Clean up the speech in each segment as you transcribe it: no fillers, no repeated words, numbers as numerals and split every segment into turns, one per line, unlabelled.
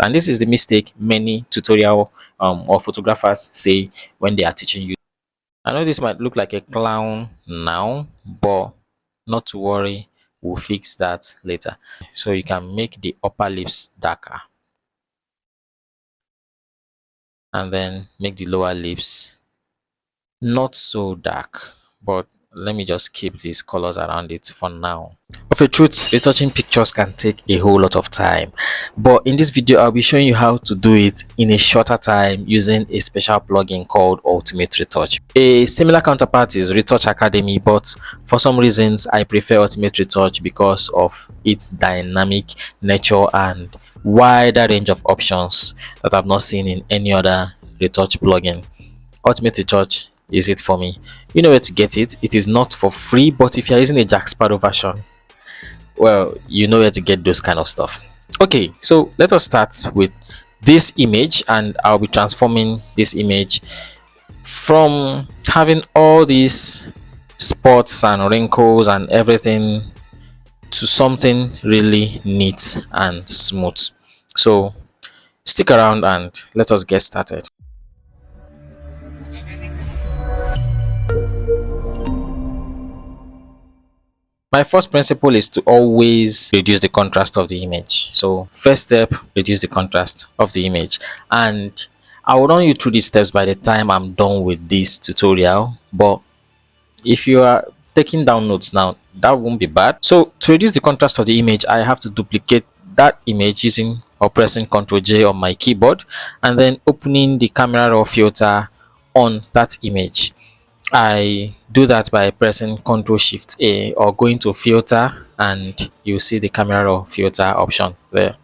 And this is the mistake many tutorial or photographers say when they are teaching you. I know this might look like a clown now, but not to worry, we'll fix that later. So you can make the upper lips darker and then make the lower lips not so dark, but let me just keep these colors around it for now. Of a truth, retouching pictures can take a whole lot of time, but in this video I'll be showing you how to do it in a shorter time using a special plugin called Ultimate Retouch. A similar counterpart is Retouch Academy, but for some reasons I prefer Ultimate Retouch because of its dynamic nature and wider range of options that I've not seen in any other retouch plugin. Ultimate Retouch is it for me. You know where to get it. It is not for free, but if you're using a Jack Sparrow version, well, you know where to get those kind of stuff. Okay, so let us start with this image, and I'll be transforming this image from having all these spots and wrinkles and everything to something really neat and smooth. So stick around and let us get started. My first principle is to always reduce the contrast of the image. So first step, reduce the contrast of the image, and I will run you through these steps by the time I'm done with this tutorial. But if you are taking down notes now, that won't be bad. So to reduce the contrast of the image, I have to duplicate that image using or pressing Ctrl J on my keyboard and then opening the camera raw filter on that image. I do that by pressing Ctrl Shift A or going to filter, and you see the camera raw filter option there.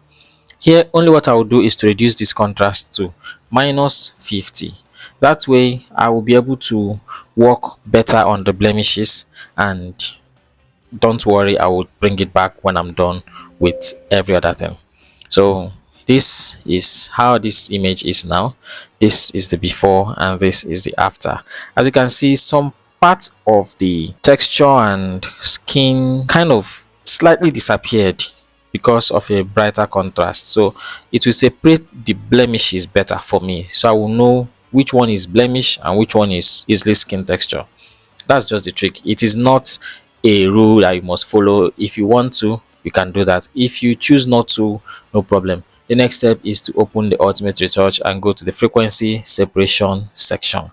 Here only what I will do is to reduce this contrast to -50. That way I will be able to work better on the blemishes, and don't worry, I will bring it back when I'm done with every other thing. So this is how this image is now. This is the before and this is the after. As you can see, some parts of the texture and skin kind of slightly disappeared because of a brighter contrast, so it will separate the blemishes better for me, so I will know which one is blemish and which one is easily skin texture. That's just the trick. It is not a rule that you must follow. If you want to, you can do that. If you choose not to, no problem. The next step is to open the Ultimate Retouch and go to the frequency separation section.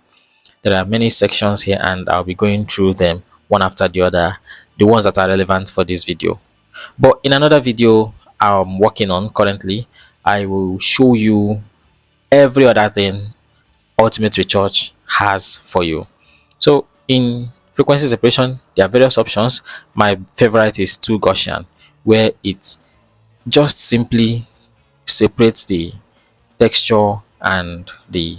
There are many sections here and I'll be going through them one after the other, the ones that are relevant for this video. But in another video I'm working on currently, I will show you every other thing Ultimate Retouch has for you. So in frequency separation, there are various options. My favorite is 2 Gaussian, where it just simply separates the texture and the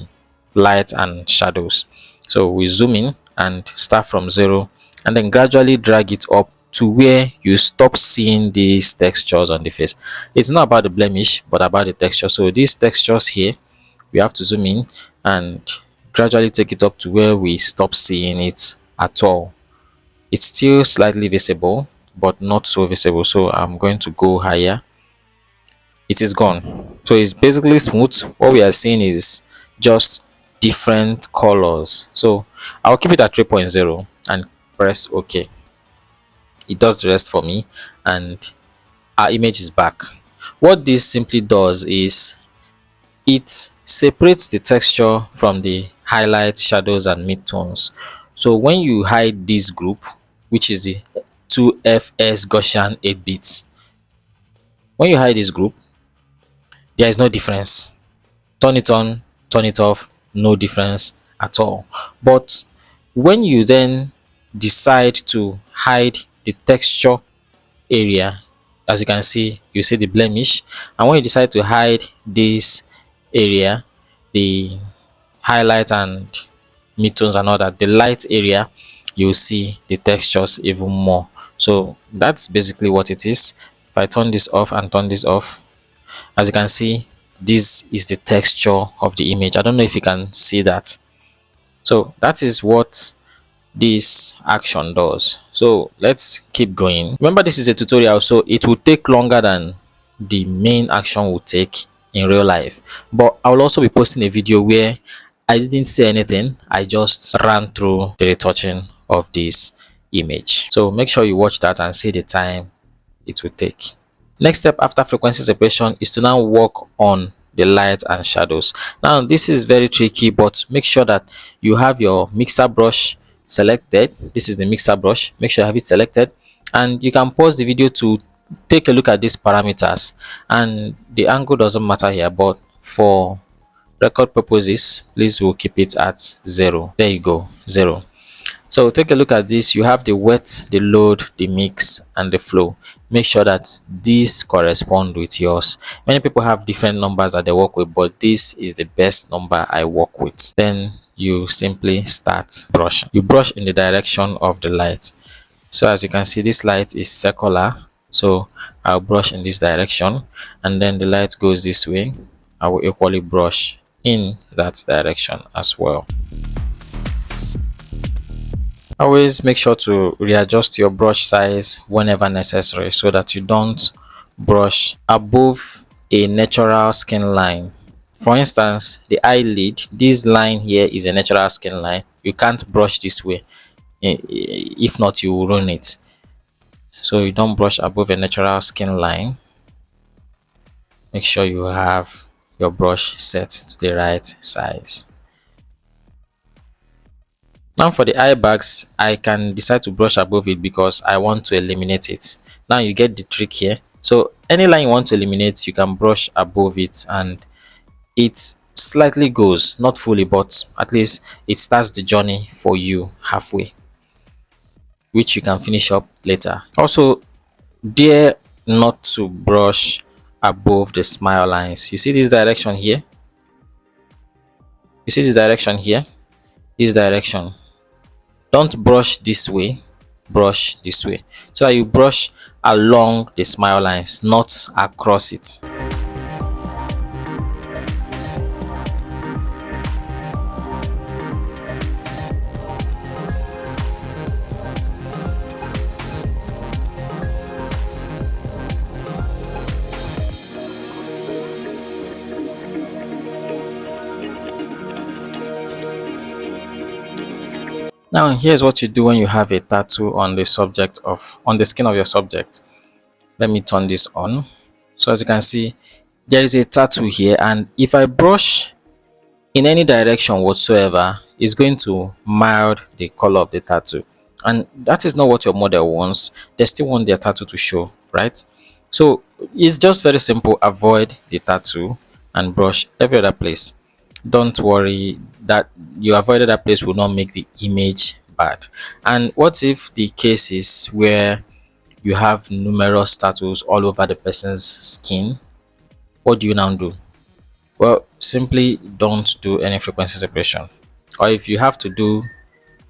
light and shadows. So we zoom in and start from 0 and then gradually drag it up to where you stop seeing these textures on the face. It's not about the blemish but about the texture. So these textures here, we have to zoom in and gradually take it up to where we stop seeing it at all. It's still slightly visible but not so visible, so I'm going to go higher. It is gone, so it's basically smooth. What we are seeing is just different colors, so I'll keep it at 3.0 and press OK. It does the rest for me and our image is back. What this simply does is it separates the texture from the highlights, shadows and midtones. So when you hide this group, which is the 2FS Gaussian 8 bits, when you hide this group, there is no difference. Turn it on, turn it off, no difference at all. But when you then decide to hide the texture area, as you can see, you see the blemish, and when you decide to hide this area, the highlight and midtones and all that, the light area, you'll see the textures even more. So that's basically what it is. If I turn this off and turn this off, as you can see, this is the texture of the image. I don't know if you can see that. So that is what this action does. So let's keep going. Remember, this is a tutorial, so it will take longer than the main action will take in real life. But I will also be posting a video where I didn't say anything, I just ran through the retouching of this image. So make sure you watch that and see the time it will take. Next step after frequency separation is to now work on the light and shadows. Now this is very tricky, but make sure that you have your mixer brush selected. This is the mixer brush. Make sure you have it selected, and you can pause the video to take a look at these parameters. And the angle doesn't matter here, but for record purposes, please we'll keep it at 0. There you go, 0. So take a look at this. You have the wet, the load, the mix, and the flow. Make sure that these correspond with yours. Many people have different numbers that they work with, but this is the best number I work with. Then you simply start brushing. You brush in the direction of the light. So as you can see, this light is circular, so I'll brush in this direction, and then the light goes this way. I will equally brush in that direction as well. Always make sure to readjust your brush size whenever necessary so that you don't brush above a natural skin line. For instance, the eyelid, this line here is a natural skin line. You can't brush this way, if not you will ruin it. So you don't brush above a natural skin line. Make sure you have your brush set to the right size. Now for the eye bags, I can decide to brush above it because I want to eliminate it. Now you get the trick here. So any line you want to eliminate, you can brush above it, and it slightly goes, not fully, but at least it starts the journey for you halfway, which you can finish up later. Also, dare not to brush above the smile lines. You see this direction here? You see this direction here? This direction. Don't brush this way, brush this way, so that you brush along the smile lines, not across it. Now here's what you do when you have a tattoo on the skin of your subject. Let me turn this on. So as you can see, there is a tattoo here, and if I brush in any direction whatsoever, it's going to mild the color of the tattoo, and that is not what your model wants. They still want their tattoo to show, right? So it's just very simple. Avoid the tattoo and brush every other place. Don't worry, that you avoided that place will not make the image bad. And what if the case is where you have numerous tattoos all over the person's skin? What do you now do? Well, simply don't do any frequency separation, or if you have to do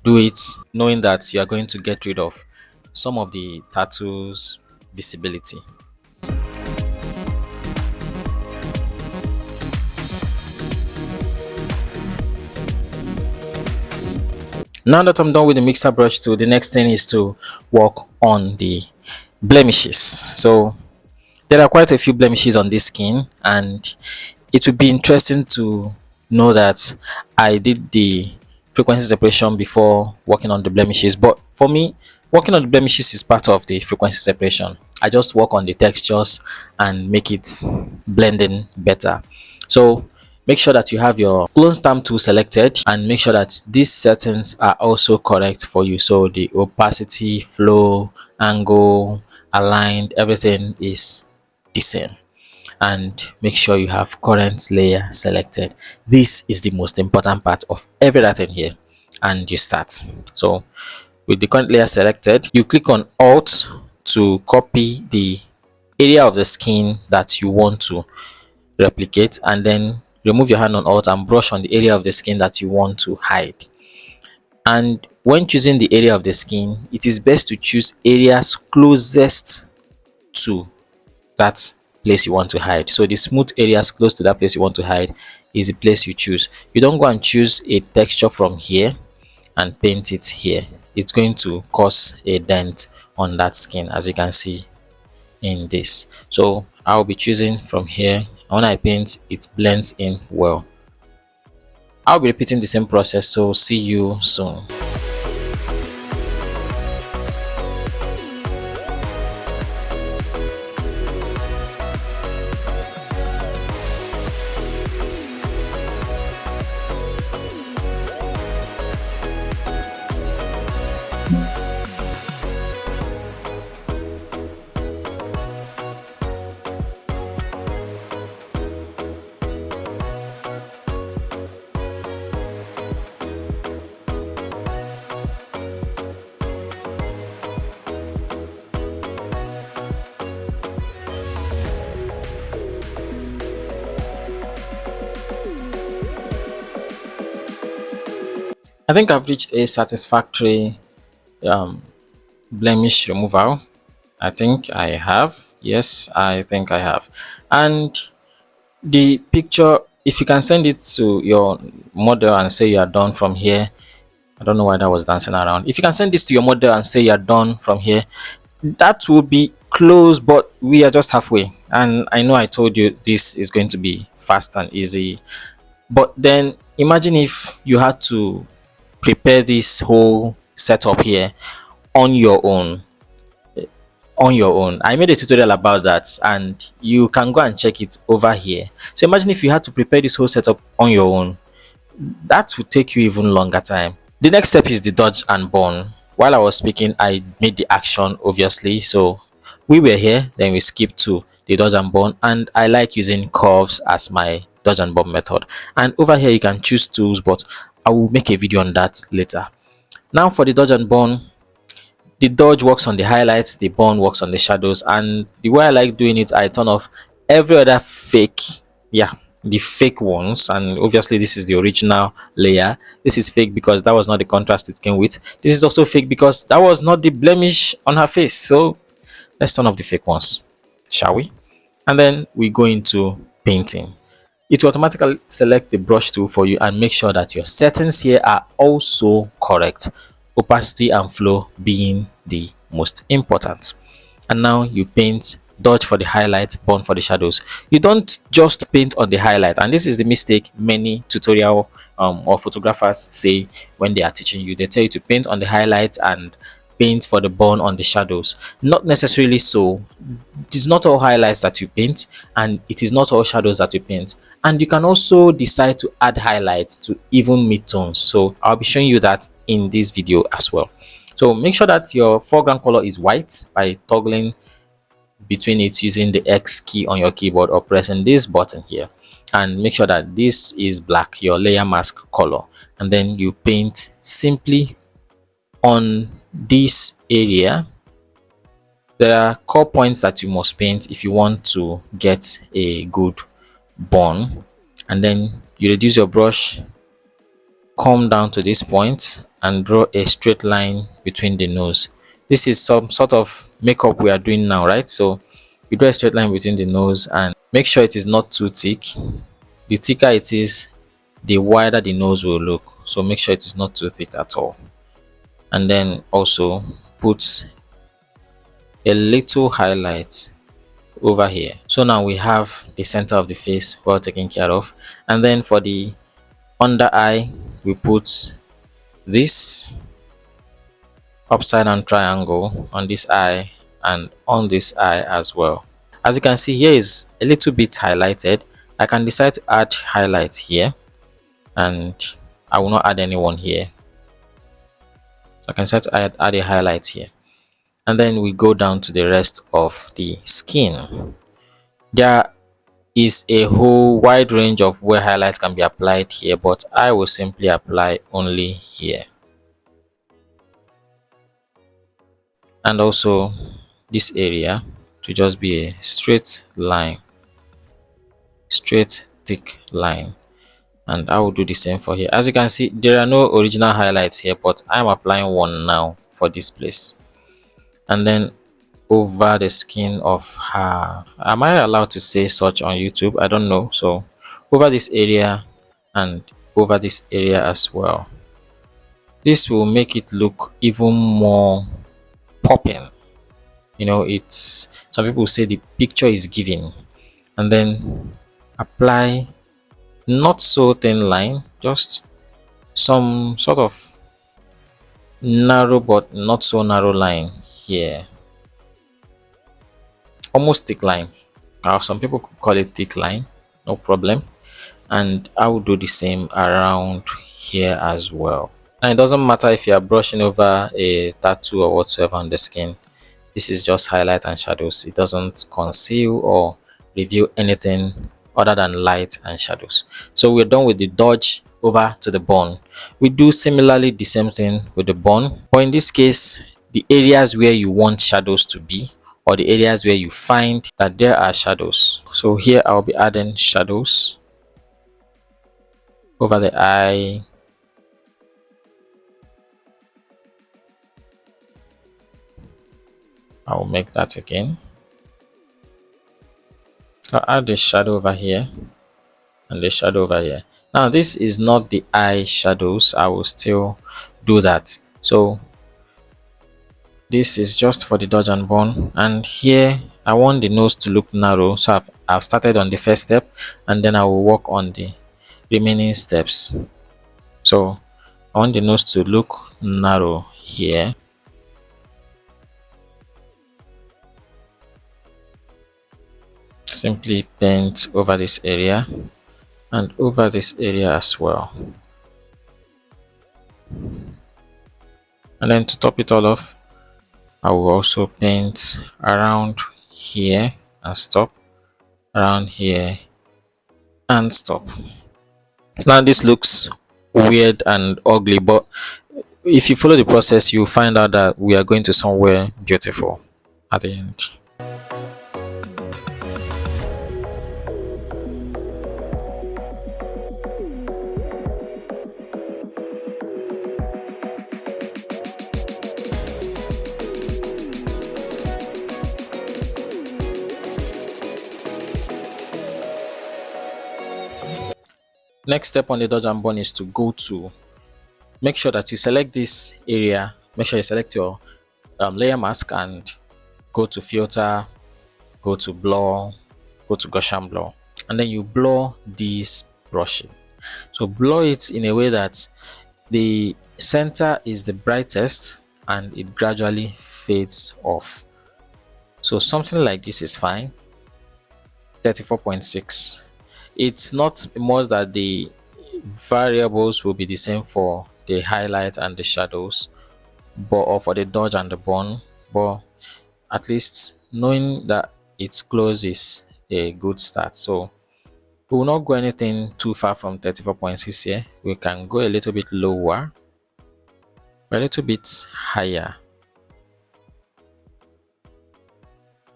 it knowing that you are going to get rid of some of the tattoos visibility. Now that I'm done with the mixer brush tool, the next thing is to work on the blemishes. So there are quite a few blemishes on this skin, and it would be interesting to know that I did the frequency separation before working on the blemishes. But for me, working on the blemishes is part of the frequency separation. I just work on the textures and make it blending better. So make sure that you have your clone stamp tool selected, and make sure that these settings are also correct for you. So the opacity, flow, angle, aligned, everything is the same. And make sure you have current layer selected. This is the most important part of everything here. And you start. So with the current layer selected, you click on Alt to copy the area of the skin that you want to replicate, and then remove your hand on Alt and brush on the area of the skin that you want to hide. And when choosing the area of the skin, it is best to choose areas closest to that place you want to hide. So the smooth areas close to that place you want to hide is the place you choose. You don't go and choose a texture from here and paint it here. It's going to cause a dent on that skin, as you can see in this. So I'll be choosing from here and when I paint, it blends in well. I'll be repeating the same process, so see you soon. I think I've reached a satisfactory um, blemish removal. I think I have. Yes, I think I have. And the picture, if you can send it to your model and say you are done from here. I don't know why that was dancing around. If you can send this to your model and say you're done from here, that will be close, but we are just halfway. And I know I told you this is going to be fast and easy, but then imagine if you had to prepare this whole setup here on your own. I made a tutorial about that, and you can go and check it over here. So imagine if you had to prepare this whole setup on your own, that would take you even longer time. The next step is the dodge and burn. While I was speaking, I made the action obviously. So we were here, then we skipped to the dodge and burn, and I like using curves as my dodge and burn method. And over here you can choose tools, but I will make a video on that later. Now for the dodge and burn, the dodge works on the highlights, the burn works on the shadows, and the way I like doing it, I turn off every other fake, yeah, the fake ones. And obviously this is the original layer. This is fake because that was not the contrast it came with. This is also fake because that was not the blemish on her face. So let's turn off the fake ones, shall we? And then we go into painting. It will automatically select the brush tool for you and make sure that your settings here are also correct, opacity and flow being the most important. And now you paint, dodge for the highlight, burn for the shadows. You don't just paint on the highlight, and this is the mistake many tutorial or photographers say when they are teaching you. They tell you to paint on the highlights and paint for the burn on the shadows. Not necessarily so. It is not all highlights that you paint, and it is not all shadows that you paint. And you can also decide to add highlights to even midtones. So I'll be showing you that in this video as well. So make sure that your foreground color is white by toggling between it using the X key on your keyboard or pressing this button here, and make sure that this is black, your layer mask color. And then you paint simply on this area. There are core points that you must paint if you want to get a good burn. And then you reduce your brush, come down to this point and draw a straight line between the nose. This is some sort of makeup we are doing now, right? So you draw a straight line between the nose and make sure it is not too thick. The thicker it is, the wider the nose will look. So make sure it is not too thick at all. And then also put a little highlight over here. So now we have the center of the face well taken care of. And then for the under eye, we put this upside down triangle on this eye and on this eye as well. As you can see, here is a little bit highlighted. I can decide to add highlights here, and I will not add anyone here. So I can decide to add a highlight here. And then we go down to the rest of the skin. There is a whole wide range of where highlights can be applied here, but I will simply apply only here. And also this area to just be a straight line, straight thick line. And I will do the same for here. As you can see, there are no original highlights here, but I'm applying one now for this place. And then over the skin of her, am I allowed to say such on YouTube? I don't know. So over this area and over this area as well. This will make it look even more popping. You know, it's, some people say the picture is giving. And then apply not so thin line, just some sort of narrow but not so narrow line here, almost thick line. Some people could call it thick line, no problem. And I will do the same around here as well. And it doesn't matter if you are brushing over a tattoo or whatsoever on the skin. This is just highlight and shadows. It doesn't conceal or reveal anything other than light and shadows. So we're done with the dodge. Over to the bone. We do similarly the same thing with the bone, but in this case, the areas where you want shadows to be, or the areas where you find that there are shadows. So here I'll be adding shadows over the eye. I will make that again. I'll add the shadow over here and the shadow over here. Now this is not the eye shadows. I will still do that. So this is just for the dodge and burn. And here I want the nose to look narrow. So I've started on the first step, and then I will work on the remaining steps. So I want the nose to look narrow here. Simply paint over this area and over this area as well. And then to top it all off, I will also paint around here and stop, around here and stop. Now this looks weird and ugly, but if you follow the process, you'll find out that we are going to somewhere beautiful at the end. Next step on the dodge and burn is to go to make sure that you select this area. Make sure you select your layer mask and go to filter, go to blur, go to Gaussian blur, and then you blur this brushing. So blur it in a way that the center is the brightest and it gradually fades off. So something like this is fine. 34.6. It's not much that the variables will be the same for the highlight and the shadows, but or for the dodge and the burn, but at least knowing that it's close is a good start. So we will not go anything too far from 34.6 here. We can go a little bit lower, a little bit higher.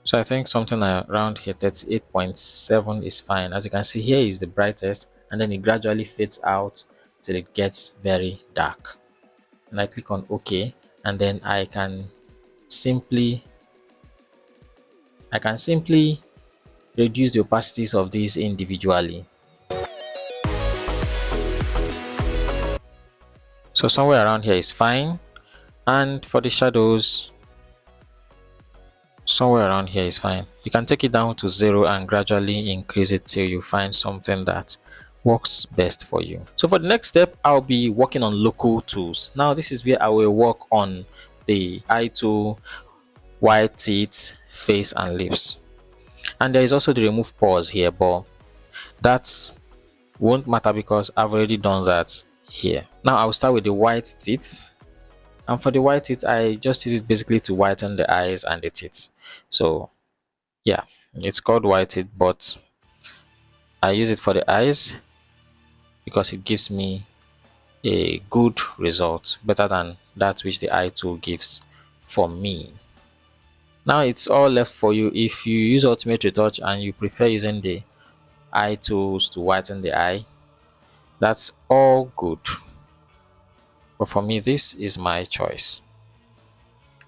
So I think something around here 38.7 is fine. As you can see, here is the brightest, and then it gradually fades out till it gets very dark. And I click on OK, and then I can simply reduce the opacities of these individually. So somewhere around here is fine, and for the shadows, somewhere around here is fine. You can take it down to 0 and gradually increase it till you find something that works best for you. So for the next step, I'll be working on local tools. Now this is where I will work on the eye tool, white teeth, face and lips. And there is also the remove pores here, but that won't matter because I've already done that here. Now I'll start with the white teeth. And for the white teeth, I just use it basically to whiten the eyes and the teeth. So yeah, it's called white teeth, but I use it for the eyes because it gives me a good result, better than that which the eye tool gives for me. Now it's all left for you. If you use Ultimate Retouch and you prefer using the eye tools to whiten the eye, that's all good. But for me, this is my choice.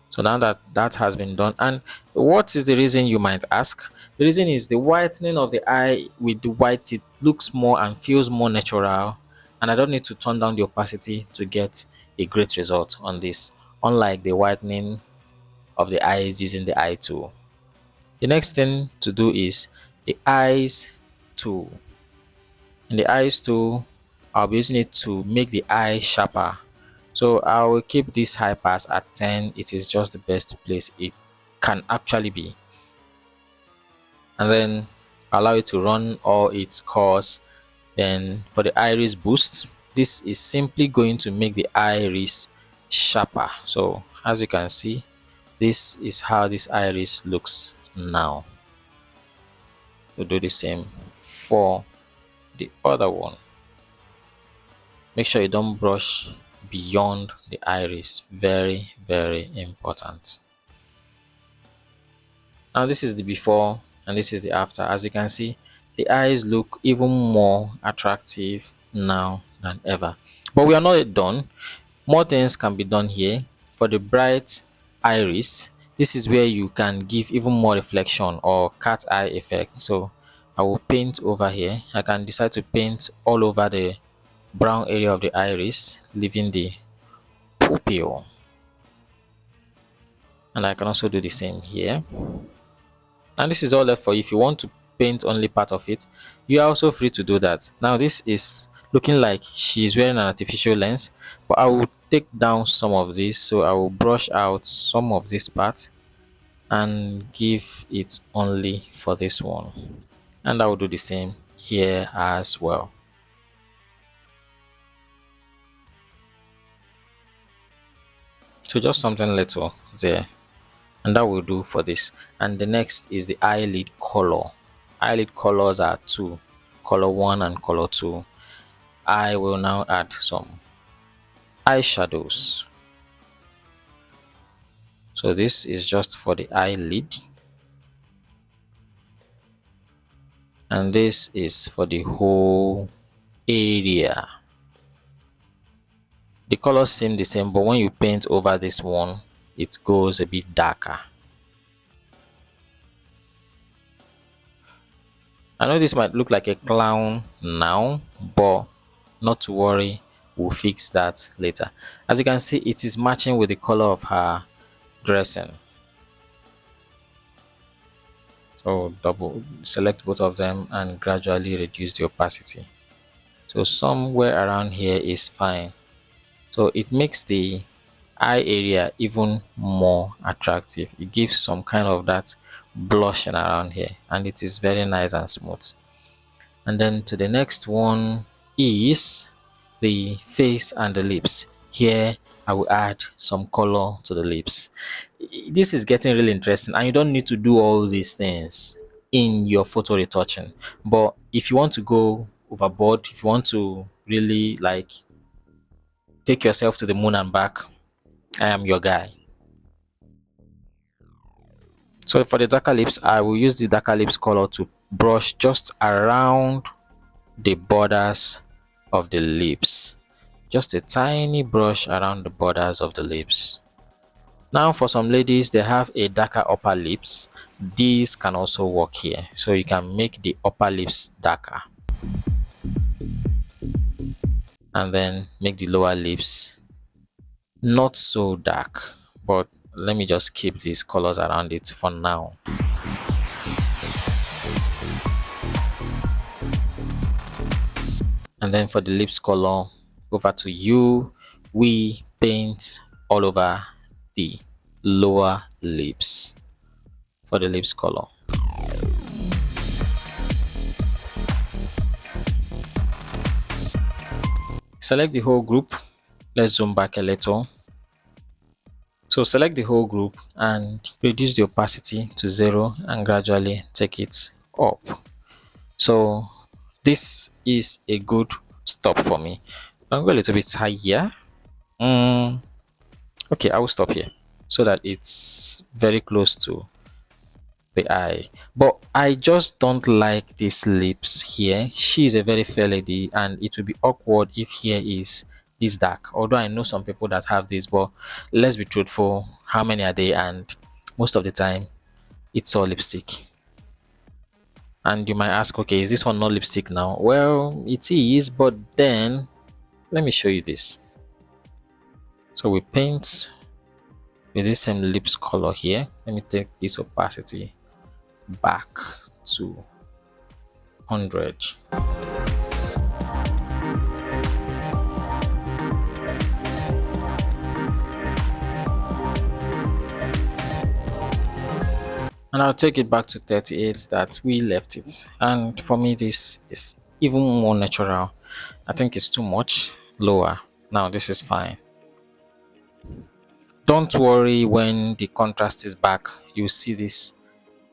So now that that has been done, and what is the reason, you might ask? The reason is the whitening of the eye with the white teeth looks more and feels more natural, and I don't need to turn down the opacity to get a great result on this, unlike the whitening of the eyes using the eye tool. The next thing to do is the eyes tool. In the eyes tool, I'll be using it to make the eye sharper. So I will keep this high pass at 10. It is just the best place it can actually be. And then allow it to run all its course. Then for the iris boost, this is simply going to make the iris sharper. So as you can see, this is how this iris looks now. We'll do the same for the other one. Make sure you don't brush beyond the iris. Very, very important. Now this is the before and this is the after. As you can see, the eyes look even more attractive now than ever. But we are not done. More things can be done here. For the bright iris, this is where you can give even more reflection or cat eye effect. So I will paint over here. I can decide to paint all over the brown area of the iris, leaving the pupil. And I can also do the same here. And this is all left for you. If you want to paint only part of it, you are also free to do that. Now this is looking like she's wearing an artificial lens, but I will take down some of this. So I will brush out some of this part and give it only for this one. And I will do the same here as well. So just something little there, and that will do for this. And the next is the eyelid color. Eyelid colors are two, color 1 and color 2. I will now add some eyeshadows. So this is just for the eyelid, and this is for the whole area. The colors seem the same, but when you paint over this one, it goes a bit darker. I know this might look like a clown now, but not to worry, we'll fix that later. As you can see, it is matching with the color of her dressing. So double select both of them and gradually reduce the opacity. So somewhere around here is fine. So it makes the eye area even more attractive. It gives some kind of that blushing around here, and it is very nice and smooth. And then to the next one is the face and the lips. Here I will add some color to the lips. This is getting really interesting, and you don't need to do all these things in your photo retouching. But if you want to go overboard, if you want to really like take yourself to the moon and back, I am your guy. So for the darker lips, I will use the darker lips color to brush just around the borders of the lips. Just a tiny brush around the borders of the lips. Now for some ladies, they have a darker upper lips. These can also work here. So you can make the upper lips darker, and then make the lower lips not so dark. But let me just keep these colors around it for now. And then for the lips color, over to you, we paint all over the lower lips for the lips color. Select the whole group. Let's zoom back a little. So select the whole group and reduce the opacity to 0 and gradually take it up. So this is a good stop for me. I'll go a little bit higher. Okay, I will stop here so that it's very close to the eye. But I just don't like these lips here. She is a very fair lady, and it will be awkward if here is this dark. Although I know some people that have this, but let's be truthful, how many are they? And most of the time it's all lipstick. And you might ask, okay, is this one not lipstick now? Well, it is, but then let me show you this. So we paint with this same lips color here. Let me take this opacity back to 100. And I'll take it back to 38 that we left it. And for me, this is even more natural. I think it's too much lower. Now, this is fine. Don't worry, when the contrast is back, you'll see this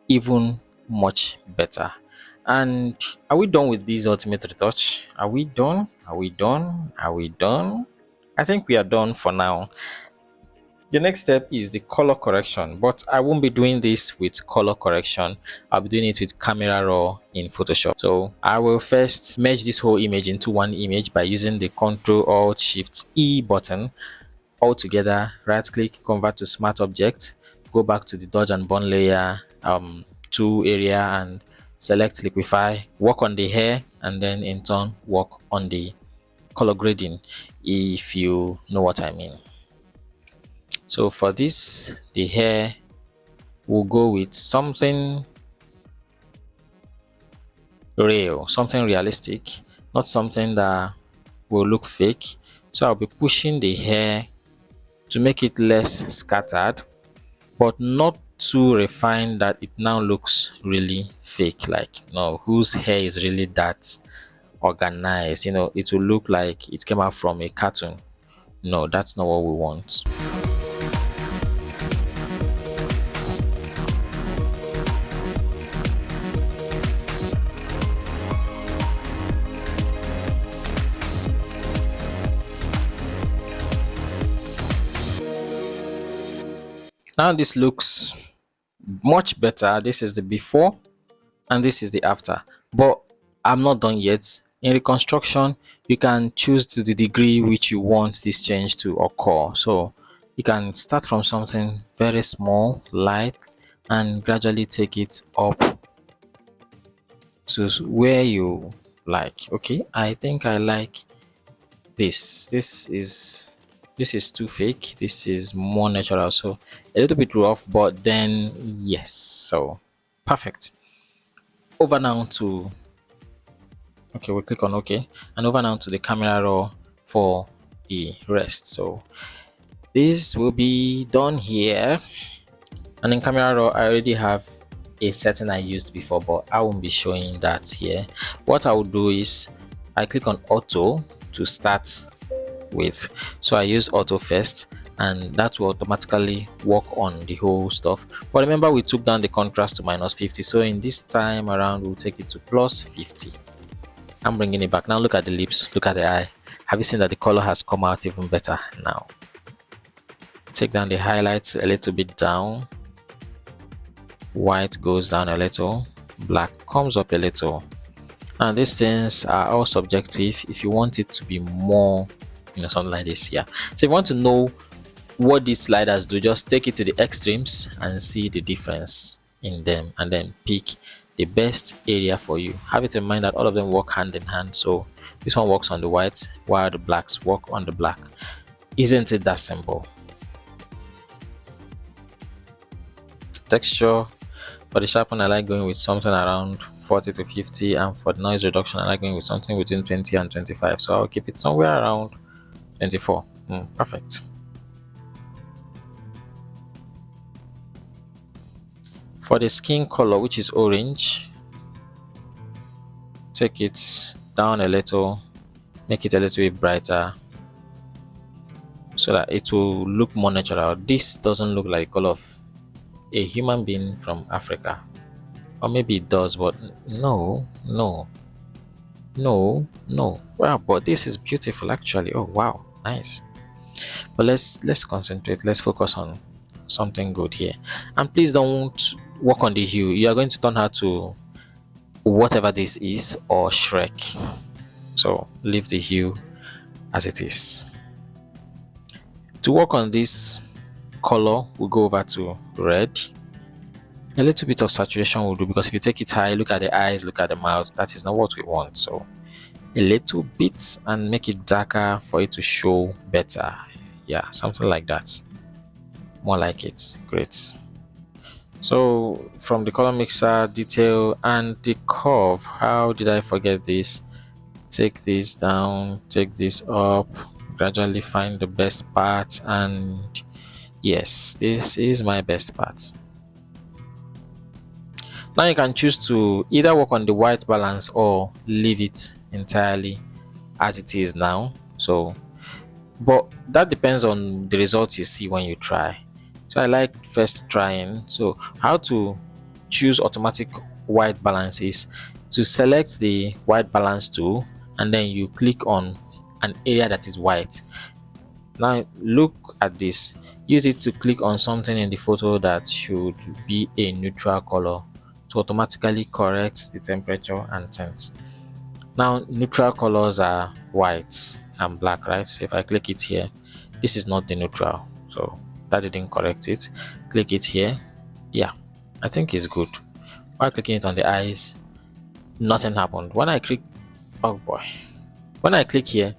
even much better. And are we done with this ultimate retouch? Are we done? Are we done? Are we done? I think we are done for now. The next step is the color correction, but I won't be doing this with color correction. I'll be doing it with camera raw in Photoshop. So I will first merge this whole image into one image by using the Ctrl Alt Shift E button. All together, right click, convert to smart object, go back to the dodge and burn layer 2 area and select liquify, work on the hair, and then in turn work on the color grading, if you know what I mean. So for this, the hair will go with something real, something realistic, not something that will look fake. So I'll be pushing the hair to make it less scattered, but not too refined that it now looks really fake. Like, no, whose hair is really that organized? You know, it will look like it came out from a cartoon. No, that's not what we want. Now this looks much better. This is the before and this is the after, but I'm not done yet. In reconstruction, you can choose to the degree which you want this change to occur. So you can start from something very small, light, and gradually take it up to where you like. Okay, I think I like this. This is too fake. This is more natural. So a little bit rough, but then yes. So perfect. Over now to, okay, we'll click on OK, and over now to the camera raw for the rest. So this will be done here, and in camera raw I already have a setting I used before, but I won't be showing that here. What I will do is I click on auto to start with. So I use auto first, and that will automatically work on the whole stuff. But remember, we took down the contrast to -50, so in this time around we'll take it to +50. I'm bringing it back. Now look at the lips, look at the eye. Have you seen that the color has come out even better now? Take down the highlights a little bit down. White goes down a little, black comes up a little. And these things are all subjective. If you want it to be more, something like this, yeah. So if you want to know what these sliders do, just take it to the extremes and see the difference in them, and then pick the best area for you. Have it in mind that all of them work hand in hand. So this one works on the whites while the blacks work on the black. Isn't it that simple? Texture, for the sharpen, I like going with something around 40 to 50, and for the noise reduction, I like going with something between 20 and 25. So I'll keep it somewhere around 24. Perfect. For the skin color, which is orange, take it down a little, make it a little bit brighter so that it will look more natural. This doesn't look like the color of a human being from Africa, or maybe it does, but no. Wow, but this is beautiful actually. Oh wow, nice. But let's concentrate, let's focus on something good here. And please don't work on the hue. You are going to turn her to whatever this is, or Shrek. So leave the hue as it is. To work on this color, we'll go over to red. A little bit of saturation will do, because if you take it high, look at the eyes, look at the mouth, that is not what we want. So a little bit, and make it darker for it to show better. Yeah, something like that. More like it. Great. So from the color mixer, detail, and the curve, how did I forget this? Take this down, take this up, gradually find the best part, and yes, this is my best part. Now you can choose to either work on the white balance or leave it entirely as it is now. So, but that depends on the results you see when you try. So I like first trying. So how to choose automatic white balance is to select the white balance tool and then you click on an area that is white. Now look at this. Use it to click on something in the photo that should be a neutral color to automatically correct the temperature and tint. Now neutral colors are white and black, right? So if I click it here, this is not the neutral. So that didn't correct it. Click it here. Yeah, I think it's good. While clicking it on the eyes, nothing happened. When I click, oh boy. When I click here,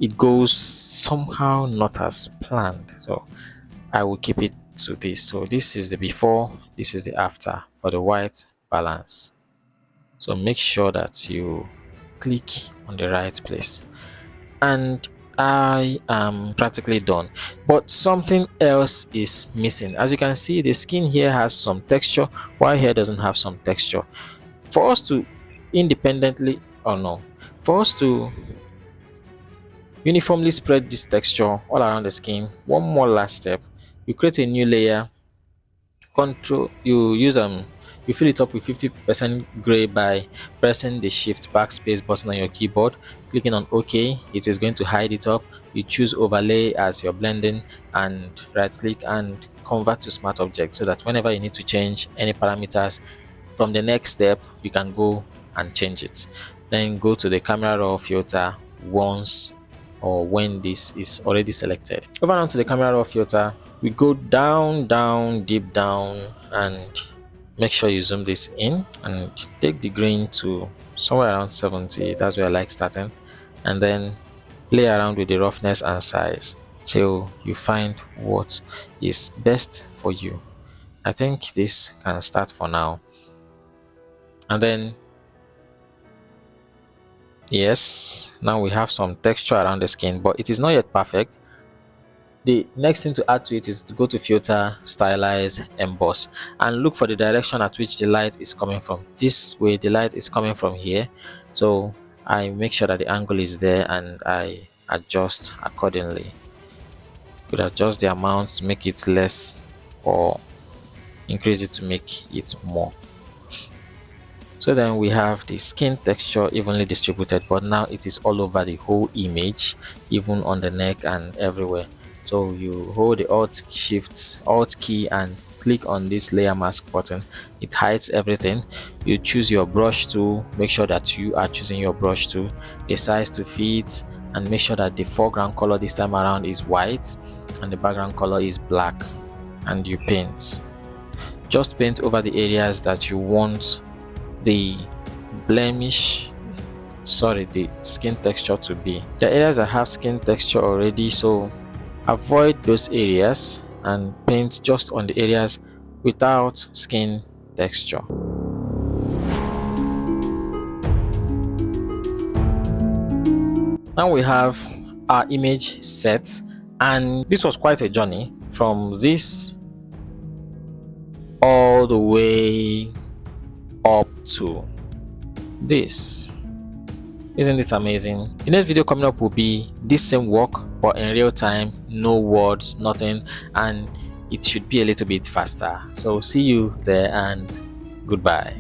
it goes somehow not as planned. So I will keep it to this. So this is the before, this is the after for the white balance. So make sure that you click on the right place. And I am practically done. But something else is missing. As you can see, the skin here has some texture, while here doesn't have some texture. For us to independently, or no, for us to uniformly spread this texture all around the skin, one more last step, you create a new layer. Control, you fill it up with 50% gray by pressing the shift backspace button on your keyboard, clicking on OK. It is going to hide it up. You choose overlay as you're blending and right click and convert to smart object, so that whenever you need to change any parameters from the next step, you can go and change it. Then go to the camera raw filter once or when this is already selected. Over on to the camera raw filter, we go down, down, deep down, and make sure you zoom this in and take the grain to somewhere around 70. That's where I like starting, and then play around with the roughness and size till you find what is best for you. I think this can start for now. And then yes, now we have some texture around the skin, but it is not yet perfect. The next thing to add to it is to go to filter, stylize, emboss, and look for the direction at which the light is coming from. This way the light is coming from here, so I make sure that the angle is there and I adjust accordingly. Could adjust the amount to make it less or increase it to make it more. So then we have the skin texture evenly distributed, but now it is all over the whole image, even on the neck and everywhere. So you hold the alt key and click on this layer mask button. It hides everything. You choose your brush tool, make sure that you are choosing your brush tool, the size to fit, and make sure that the foreground color this time around is white and the background color is black, and you paint. Just paint over the areas that you want the the skin texture to be. The areas that have skin texture already, so avoid those areas and paint just on the areas without skin texture. Now we have our image set, and this was quite a journey from this all the way up to this. Isn't it amazing? The next video coming up will be this same work, but in real time, no words, nothing, and it should be a little bit faster. So see you there and goodbye.